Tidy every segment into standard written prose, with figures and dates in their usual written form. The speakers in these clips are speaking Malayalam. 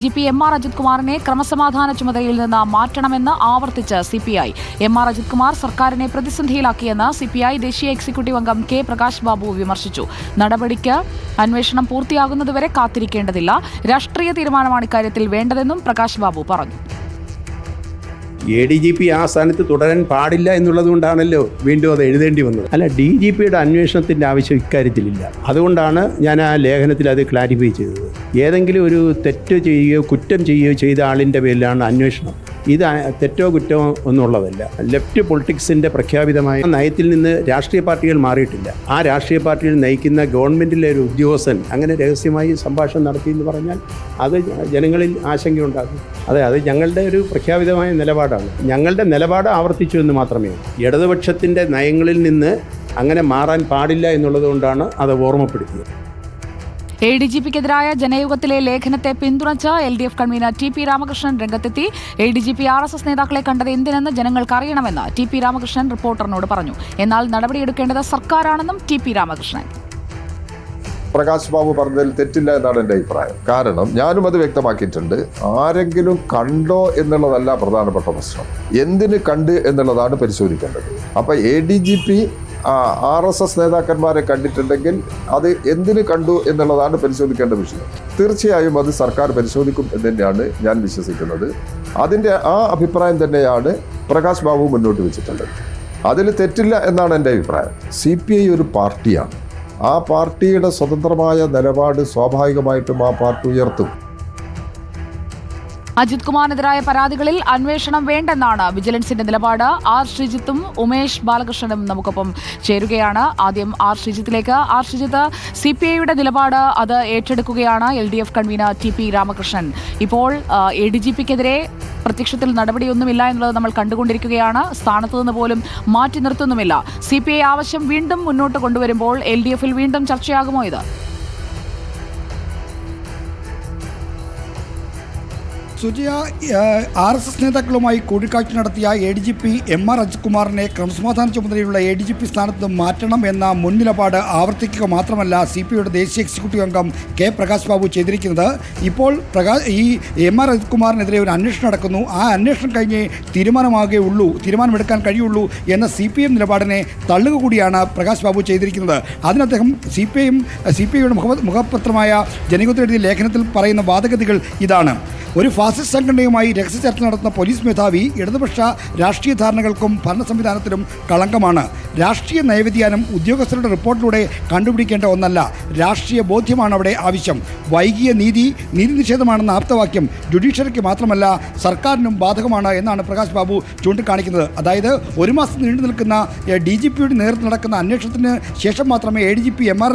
GP MR അജിത് കുമാറിനെ ക്രമസമാധാന ചുമതലയിൽ നിന്ന് മാറ്റണമെന്ന് ആവർത്തിച്ച് CPI. MR അജിത് കുമാർ സർക്കാരിനെ പ്രതിസന്ധിയിലാക്കിയെന്ന് CPI ദേശീയ എക്സിക്യൂട്ടീവ് അംഗം K പ്രകാശ് ബാബു വിമർശിച്ചു. നടപടിക്ക് അന്വേഷണം പൂർത്തിയാകുന്നതുവരെ കാത്തിരിക്കേണ്ടതില്ല. രാഷ്ട്രീയ തീരുമാനമാണ് ഇക്കാര്യത്തിൽ വേണ്ടതെന്നും പ്രകാശ് ബാബു പറഞ്ഞു. ADGP ആ സ്ഥാനത്ത് തുടരാൻ പാടില്ല എന്നുള്ളതുകൊണ്ടാണല്ലോ വീണ്ടും അത് എഴുതേണ്ടി വന്നത്. അല്ല, DGPയുടെ അന്വേഷണത്തിൻ്റെ ആവശ്യം ഇക്കാര്യത്തിലില്ല. അതുകൊണ്ടാണ് ഞാൻ ആ ലേഖനത്തിൽ അത് ക്ലാരിഫൈ ചെയ്തത്. ഏതെങ്കിലും ഒരു തെറ്റ് ചെയ്യുകയോ കുറ്റം ചെയ്യുകയോ ചെയ്ത ആളിൻ്റെ പേരിലാണ് അന്വേഷണം. ഇത് തെറ്റോ കുറ്റമോ ഒന്നുള്ളതല്ല. ലെഫ്റ്റ് പൊളിറ്റിക്സിൻ്റെ പ്രഖ്യാപിതമായ നയത്തിൽ നിന്ന് രാഷ്ട്രീയ പാർട്ടികൾ മാറിയിട്ടില്ല. ആ രാഷ്ട്രീയ പാർട്ടികൾ നയിക്കുന്ന ഗവൺമെൻറ്റിലെ ഒരു ഉദ്യോഗസ്ഥൻ അങ്ങനെ രഹസ്യമായി സംഭാഷണം നടത്തിയെന്ന് പറഞ്ഞാൽ അത് ജനങ്ങളിൽ ആശങ്കയുണ്ടാക്കും. അത് ഞങ്ങളുടെ ഒരു പ്രഖ്യാപിതമായ നിലപാടാണ്. ഞങ്ങളുടെ നിലപാട് ആവർത്തിച്ചു എന്ന് മാത്രമേ. ഇടതുപക്ഷത്തിൻ്റെ നയങ്ങളിൽ നിന്ന് അങ്ങനെ മാറാൻ പാടില്ല എന്നുള്ളതുകൊണ്ടാണ് അത് ഓർമ്മപ്പെടുത്തിയത്. ADGPക്കെതിരായ ജനയുഗത്തിലെ ലേഖനത്തെ പിന്തുണച്ച് LDF കൺവീനർ TP രാമകൃഷ്ണൻ രംഗത്തെത്തി. ADGP RSS നേതാക്കളെ കണ്ടത് എന്തിനെന്ന് ജനങ്ങൾക്ക് അറിയണമെന്ന് TP രാമകൃഷ്ണൻ റിപ്പോർട്ടറിനോട് പറഞ്ഞു. എന്നാൽ നടപടിയെടുക്കേണ്ടത് സർക്കാരാണെന്നും TP രാമകൃഷ്ണൻ. പ്രകാശ് ബാബു പറഞ്ഞതിൽ തെറ്റില്ല എന്നാണ് എൻ്റെ അഭിപ്രായം. കാരണം ഞാനും അത് വ്യക്തമാക്കിയിട്ടുണ്ട്. ആരെങ്കിലും കണ്ടോ എന്നുള്ളതല്ല പ്രധാനപ്പെട്ട പ്രശ്നം, എന്തിന് കണ്ട് എന്നുള്ളതാണ് പരിശോധിക്കേണ്ടത്. അപ്പം ADGP RSS നേതാക്കന്മാരെ കണ്ടിട്ടുണ്ടെങ്കിൽ അത് എന്തിന് കണ്ടു എന്നുള്ളതാണ് പരിശോധിക്കേണ്ട വിഷയം. തീർച്ചയായും അത് സർക്കാർ പരിശോധിക്കും എന്ന് തന്നെയാണ് ഞാൻ വിശ്വസിക്കുന്നത്. അതിൻ്റെ ആ അഭിപ്രായം തന്നെയാണ് പ്രകാശ് ബാബു മുന്നോട്ട് വെച്ചിട്ടുള്ളത്. അതിൽ തെറ്റില്ല എന്നാണ് എൻ്റെ അഭിപ്രായം. CPI ഒരു പാർട്ടിയാണ്. ആ പാർട്ടിയുടെ സ്വതന്ത്രമായ നിലപാട് സ്വാഭാവികമായിട്ടും ആ പാർട്ടി ഉയർത്തും. അജിത് കുമാറിനെതിരായ പരാതികളിൽ അന്വേഷണം വേണ്ടെന്നാണ് വിജിലൻസിന്റെ നിലപാട്. R ശ്രീജിത്തും ഉമേഷ് ബാലകൃഷ്ണനും നമുക്കൊപ്പം ചേരുകയാണ്. ആദ്യം R ശ്രീജിത്തിലേക്ക്. R ശ്രീജിത്ത്, CPIയുടെ നിലപാട് അത് ഏറ്റെടുക്കുകയാണ് LDF കൺവീനർ TP രാമകൃഷ്ണൻ. ഇപ്പോൾ ADGPക്കെതിരെ പ്രത്യക്ഷത്തിൽ നടപടിയൊന്നുമില്ല എന്നുള്ളത് നമ്മൾ കണ്ടുകൊണ്ടിരിക്കുകയാണ്. സ്ഥാനത്ത് നിന്ന് പോലും മാറ്റി നിർത്തുന്നുമില്ല. CPI ആവശ്യം വീണ്ടും മുന്നോട്ട് കൊണ്ടുവരുമ്പോൾ LDFൽ വീണ്ടും ചർച്ചയാകുമോ ഇത്? സുജയ, RSS നേതാക്കളുമായി കൂടിക്കാഴ്ച നടത്തിയ ADGP MR അജിത് കുമാറിനെ ക്രമസമാധാന ചുമതലയുള്ള ADGP സ്ഥാനത്ത് മാറ്റണം എന്ന മുൻ നിലപാട് ആവർത്തിക്കുക മാത്രമല്ല CPIയുടെ ദേശീയ എക്സിക്യൂട്ടീവ് അംഗം K പ്രകാശ് ബാബു ചെയ്തിരിക്കുന്നത്. ഇപ്പോൾ ഈ MR അജിത് കുമാറിനെതിരെ ഒരു അന്വേഷണം നടക്കുന്നു. ആ അന്വേഷണം കഴിഞ്ഞ് തീരുമാനമെടുക്കാൻ കഴിയുള്ളൂ എന്ന CPM നിലപാടിനെ തള്ളുക കൂടിയാണ് പ്രകാശ് ബാബു ചെയ്തിരിക്കുന്നത്. അതിന് അദ്ദേഹം CPIയുടെ മുഖപത്രമായ ജനയുഗത്തിൽ എഴുതിയ ലേഖനത്തിൽ പറയുന്ന വാദഗതികൾ ഇതാണ്. ഒരു ഫാസിസ്റ്റ് സംഘടനയുമായി രഹസ്യ ചർച്ച നടത്തുന്ന പോലീസ് മേധാവി ഇടതുപക്ഷ രാഷ്ട്രീയ ധാരണകൾക്കും ഭരണ സംവിധാനത്തിനും കളങ്കമാണ്. രാഷ്ട്രീയ നയവ്യതിയാനം ഉദ്യോഗസ്ഥരുടെ റിപ്പോർട്ടിലൂടെ കണ്ടുപിടിക്കേണ്ട ഒന്നല്ല, രാഷ്ട്രീയ ബോധ്യമാണ് അവിടെ ആവശ്യം. വൈകിയ നീതി നിഷേധമാണെന്ന ആപ്തവാക്യം ജുഡീഷ്യറിക്ക് മാത്രമല്ല സർക്കാരിനും ബാധകമാണ് എന്നാണ് പ്രകാശ് ബാബു ചൂണ്ടിക്കാണിക്കുന്നത്. അതായത് ഒരു മാസം നീണ്ടു നിൽക്കുന്ന DGPയുടെ നേതൃത്വം നടക്കുന്ന അന്വേഷണത്തിന് ശേഷം മാത്രമേ ADGP MR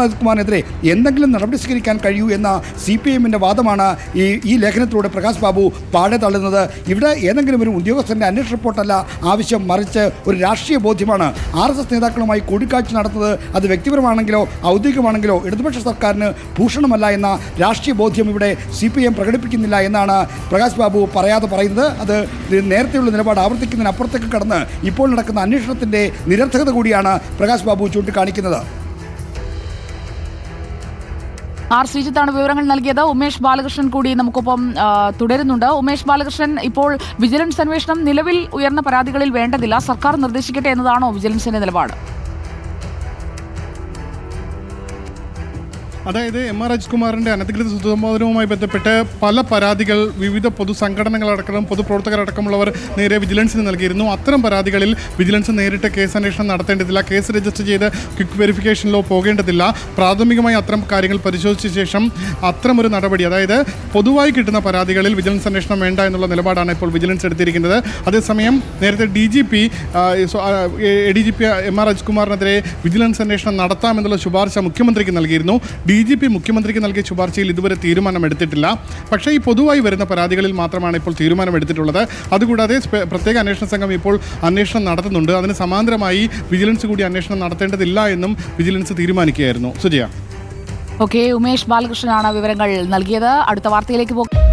അജിത് കുമാറിനെതിരെ എന്തെങ്കിലും നടപടി സ്വീകരിക്കാൻ കഴിയൂ എന്ന CPMൻ്റെ വാദമാണ് ഈ ലേഖനത്തിലൂടെ പ്രകാശ് ബാബു പാടെ തള്ളുന്നത്. ഇവിടെ ഏതെങ്കിലും ഒരു ഉദ്യോഗസ്ഥൻ്റെ അന്വേഷണ റിപ്പോർട്ടല്ല ആവശ്യം, മറിച്ച് ഒരു രാഷ്ട്രീയ ബോധ്യമാണ്. RSS നേതാക്കളുമായി കൂടിക്കാഴ്ച നടത്തുന്നത് അത് വ്യക്തിപരമാണെങ്കിലോ ഔദ്യോഗികമാണെങ്കിലോ ഇടതുപക്ഷ സർക്കാരിന് ഭൂഷണമല്ല എന്ന രാഷ്ട്രീയ ബോധ്യം ഇവിടെ CPM പ്രകടിപ്പിക്കുന്നില്ല എന്നാണ് പ്രകാശ് ബാബു പറയാതെ പറയുന്നത്. അത് നേരത്തെയുള്ള നിലപാട് ആവർത്തിക്കുന്നതിനപ്പുറത്തേക്ക് കടന്ന് ഇപ്പോൾ നടക്കുന്ന അന്വേഷണത്തിൻ്റെ നിരർത്ഥകത കൂടിയാണ് പ്രകാശ് ബാബു ചൂണ്ടിക്കാണിക്കുന്നത്. R ശ്രീജിത്താണ് വിവരങ്ങൾ നൽകിയത്. ഉമേഷ് ബാലകൃഷ്ണൻ കൂടി നമുക്കൊപ്പം തുടരുന്നുണ്ട്. ഉമേഷ് ബാലകൃഷ്ണൻ, ഇപ്പോൾ വിജിലൻസ് അന്വേഷണം നിലവിൽ ഉയർന്ന പരാതികളിൽ വേണ്ടതില്ല, സർക്കാർ നിർദ്ദേശിക്കട്ടെ എന്നതാണോ വിജിലൻസിന്റെ നിലപാട്? അതായത് MR അജിത് കുമാറിൻ്റെ അനധികൃത സ്വത്തുസമ്പാദനവുമായി ബന്ധപ്പെട്ട് പല പരാതികൾ വിവിധ പൊതുസംഘടനകളടക്കം പൊതുപ്രവർത്തകരടക്കമുള്ളവർ നേരെ വിജിലൻസിന് നൽകിയിരുന്നു. അത്തരം പരാതികളിൽ വിജിലൻസ് നേരിട്ട് കേസ് അന്വേഷണം നടത്തേണ്ടതില്ല, കേസ് രജിസ്റ്റർ ചെയ്ത് ക്വിക്ക് വെരിഫിക്കേഷനിലോ പോകേണ്ടതില്ല. പ്രാഥമികമായി അത്തരം കാര്യങ്ങൾ പരിശോധിച്ച ശേഷം അത്തരമൊരു നടപടി, അതായത് പൊതുവായി കിട്ടുന്ന പരാതികളിൽ വിജിലൻസ് അന്വേഷണം വേണ്ട എന്നുള്ള നിലപാടാണ് ഇപ്പോൾ വിജിലൻസ് എടുത്തിരിക്കുന്നത്. അതേസമയം നേരത്തെ ADGP MR അജിത് കുമാറിനെതിരെ വിജിലൻസ് അന്വേഷണം നടത്താമെന്നുള്ള ശുപാർശ മുഖ്യമന്ത്രിക്ക് നൽകിയിരുന്നു. DGP മുഖ്യമന്ത്രിക്ക് നൽകിയ ശുപാർശയിൽ ഇതുവരെ തീരുമാനമെടുത്തിട്ടില്ല. പക്ഷേ ഈ പൊതുവായി വരുന്ന പരാതികളിൽ മാത്രമാണ് ഇപ്പോൾ തീരുമാനമെടുത്തിട്ടുള്ളത്. അതുകൂടാതെ പ്രത്യേക അന്വേഷണ സംഘം ഇപ്പോൾ അന്വേഷണം നടത്തുന്നുണ്ട്. അതിന് സമാന്തരമായി വിജിലൻസ് കൂടി അന്വേഷണം നടത്തേണ്ടതില്ല എന്നും വിജിലൻസ് തീരുമാനിക്കുകയായിരുന്നു. സുജയ. ഓക്കെ, ഉമേഷ് ബാലകൃഷ്ണനാണ് വിവരങ്ങൾ നൽകിയത്. അടുത്ത വാർത്തയിലേക്ക് പോകും.